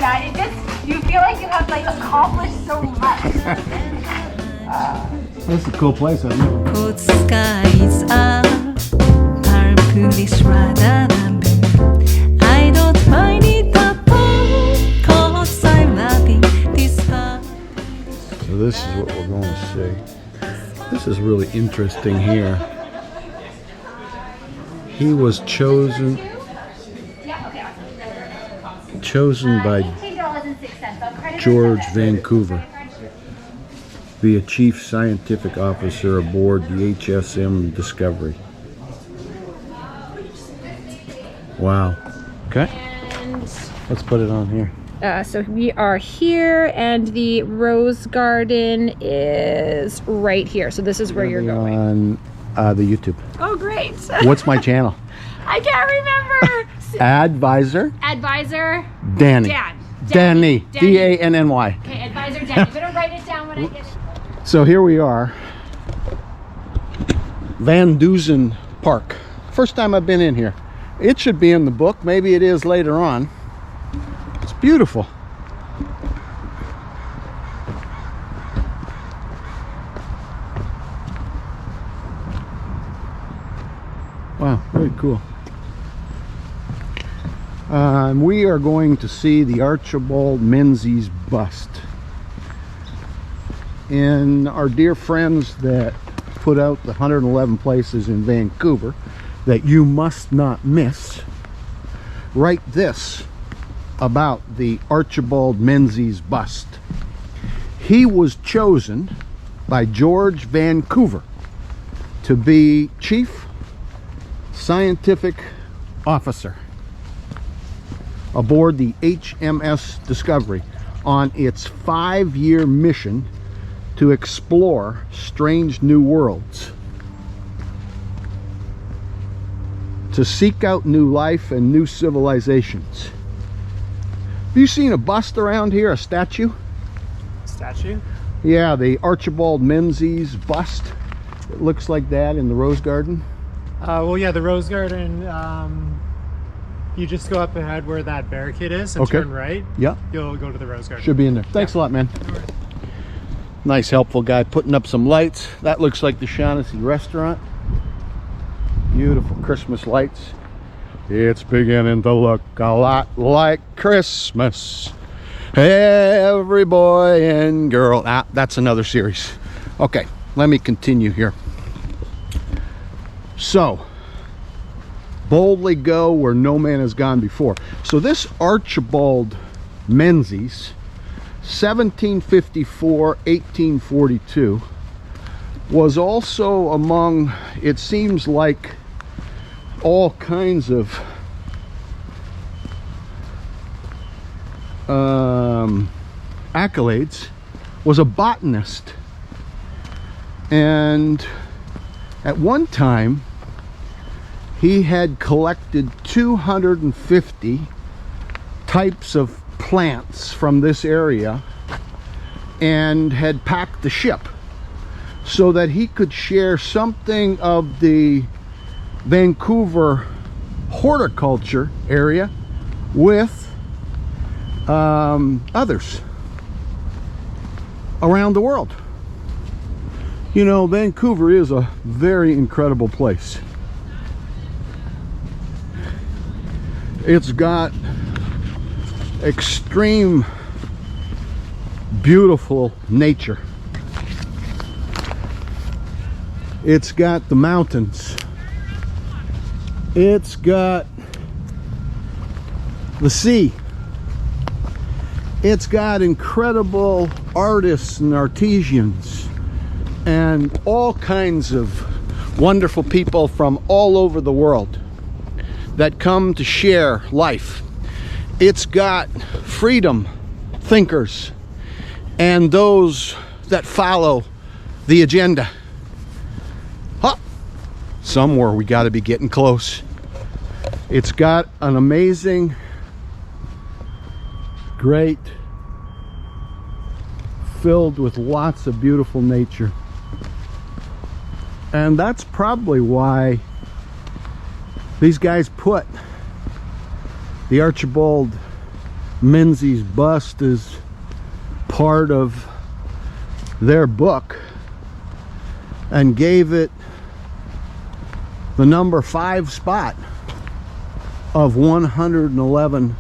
that. It just, you feel like you have like accomplished so much. This is a cool place. I've never been. Cold skies are purplish rather than blue. I don't mind it at all, 'cause I'm loving this star. So this is what we're going to see. This is really interesting here. He was chosen by George Vancouver, be a chief scientific officer aboard the HSM Discovery. Wow. Okay. Let's put it on here. So we are here, and the rose garden is right here. So this is where you're going. On the YouTube. Oh, great. What's my channel? I can't remember. Advisor Advisor Danny. Danny. Danny. D-A-N-N-Y. Okay, Advisor Danny. I'm going to write it down when I get it. So here we are. Van Dusen Park. First time I've been in here. It should be in the book. Maybe it is later on. It's beautiful. Wow, very cool. We are going to see the Archibald Menzies bust. And our dear friends that put out the 111 places in Vancouver that you must not miss, write this about the Archibald Menzies bust. He was chosen by George Vancouver to be chief scientific officer aboard the HMS Discovery on its 5-year mission to explore strange new worlds, to seek out new life and new civilizations. Have you seen a bust around here, a statue? Statue? Yeah, the Archibald Menzies bust. It looks like that in the Rose Garden. Well, yeah, the Rose Garden, you just go up ahead where that barricade is and turn right. Yeah. You'll go to the Rose Garden. Should be in there. Thanks a lot, man. No worries. Nice, helpful guy putting up some lights. That looks like the Shaughnessy restaurant. Beautiful Christmas lights. It's beginning to look a lot like Christmas. Every boy and girl. Ah, that's another series. Okay, let me continue here. So, boldly go where no man has gone before. So this Archibald Menzies, 1754, 1842, was also among, it seems like, all kinds of accolades, was a botanist. And at one time, he had collected 250 types of plants from this area and had packed the ship so that he could share something of the Vancouver horticulture area with others around the world. You know, Vancouver is a very incredible place. It's got extreme beautiful nature. It's got the mountains. It's got the sea. It's got incredible artists and artisans and all kinds of wonderful people from all over the world that come to share life. It's got freedom thinkers and those that follow the agenda. Huh. Somewhere we got to be getting close. It's got an amazing, great, filled with lots of beautiful nature. And that's probably why these guys put the Archibald Menzies bust is part of their book and gave it the number 5 spot of 111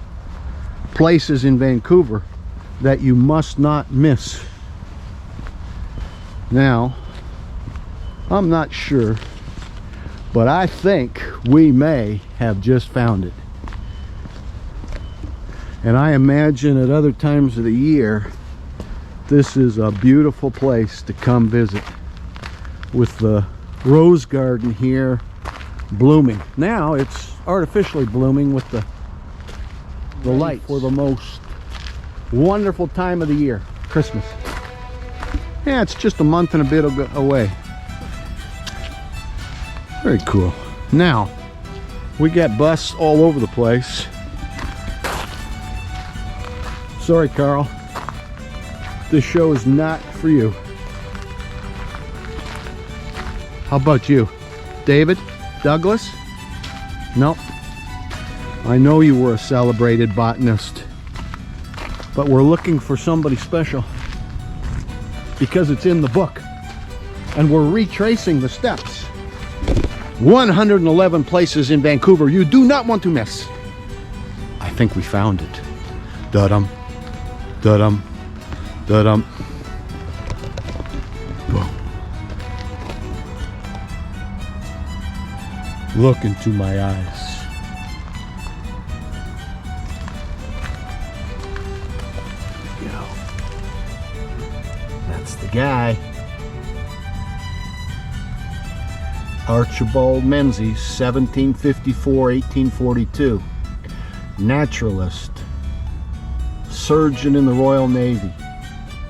places in Vancouver that you must not miss. Now, I'm not sure, but I think we may have just found it. And I imagine at other times of the year, this is a beautiful place to come visit, with the rose garden here blooming. Now it's artificially blooming with the light for the most wonderful time of the year, Christmas. Yeah, it's just a month and a bit away. Very cool. Now, we got busts all over the place. Sorry, Carl. This show is not for you. How about you? David? Douglas? Nope. I know you were a celebrated botanist, but we're looking for somebody special because it's in the book, and we're retracing the steps. 111 places in Vancouver you do not want to miss. I think we found it. Da-dum, da-dum, da-dum. Boom. Look into my eyes. That's the guy. Archibald Menzies, 1754-1842. Naturalist, surgeon in the Royal Navy,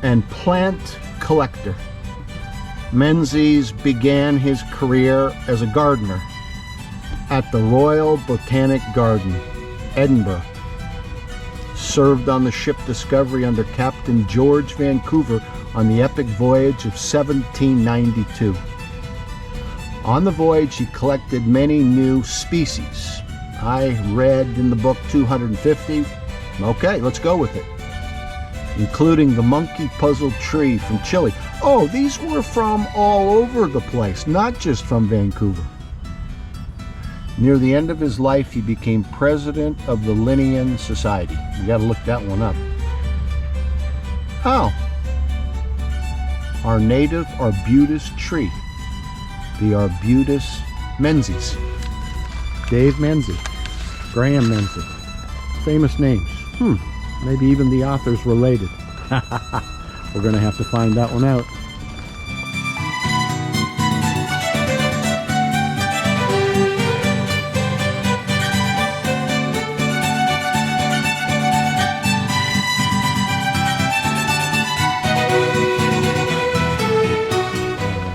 and plant collector. Menzies began his career as a gardener at the Royal Botanic Garden, Edinburgh. Served on the ship Discovery under Captain George Vancouver on the epic voyage of 1792. On the voyage, he collected many new species. I read in the book 250. Okay, let's go with it. Including the monkey puzzle tree from Chile. Oh, these were from all over the place, not just from Vancouver. Near the end of his life, he became president of the Linnean Society. You got to look that one up. Oh, our native arbutus tree, the Arbutus Menzies. Dave Menzies, Graham Menzies, famous names. Maybe even the author's related. We're going to have to find that one out.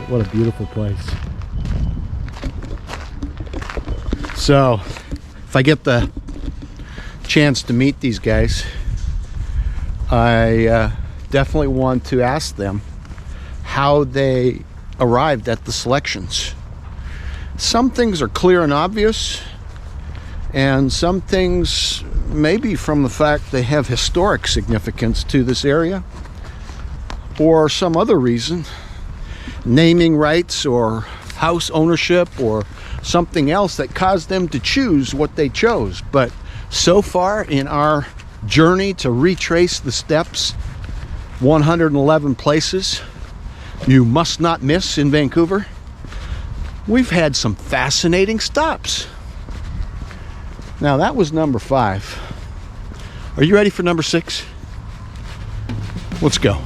What a beautiful place. So, if I get the chance to meet these guys, I definitely want to ask them how they arrived at the selections. Some things are clear and obvious, and some things maybe from the fact they have historic significance to this area, or some other reason, naming rights or house ownership or something else that caused them to choose what they chose. But so far in our journey to retrace the steps, 111 places you must not miss in Vancouver, we've had some fascinating stops. Now that was number 5. Are you ready for number 6? Let's go.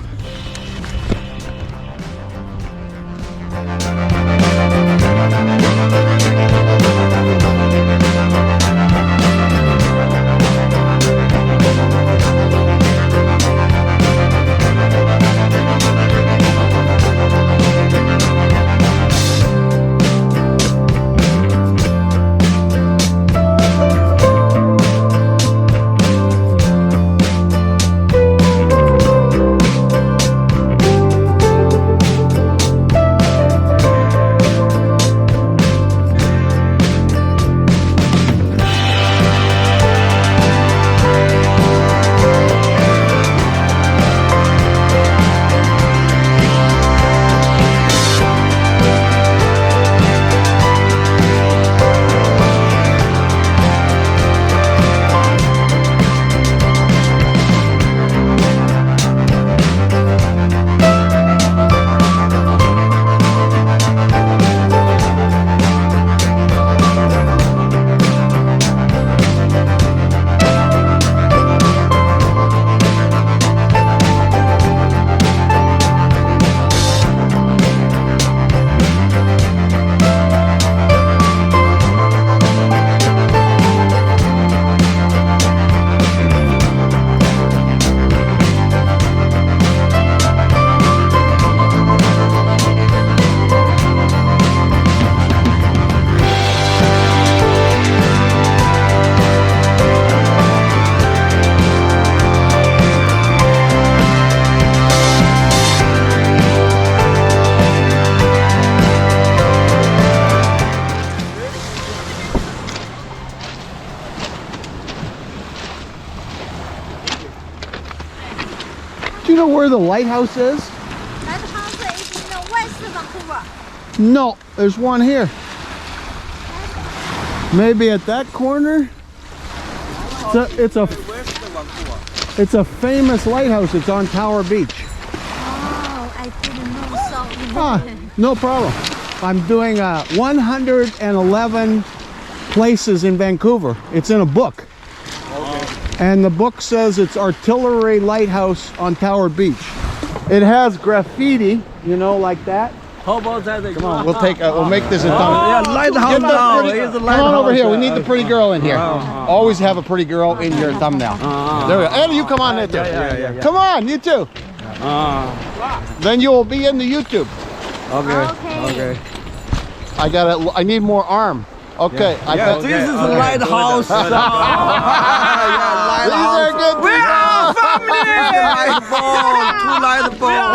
you know where the lighthouse is? Lighthouse is in the West Vancouver. No, there's one here. Maybe at that corner. It's a famous lighthouse. It's on Tower Beach. Oh, I didn't know so. Ah, no problem. I'm doing 111 places in Vancouver. It's in a book. And the book says it's Artillery Lighthouse on Tower Beach. It has graffiti, you know, like that. How about that? Come on, we'll make this a thumbnail. Yeah, lighthouse now. Here's the Come on over here. We need the pretty girl in here. Always have a pretty girl in your thumbnail. There we go. Eddie, you come on there too. Yeah. Come on, you too. Then you will be in the YouTube. Okay. I need more arm. Okay. Yeah, this is the lighthouse. These are good. We are family. Light ball, two light ball.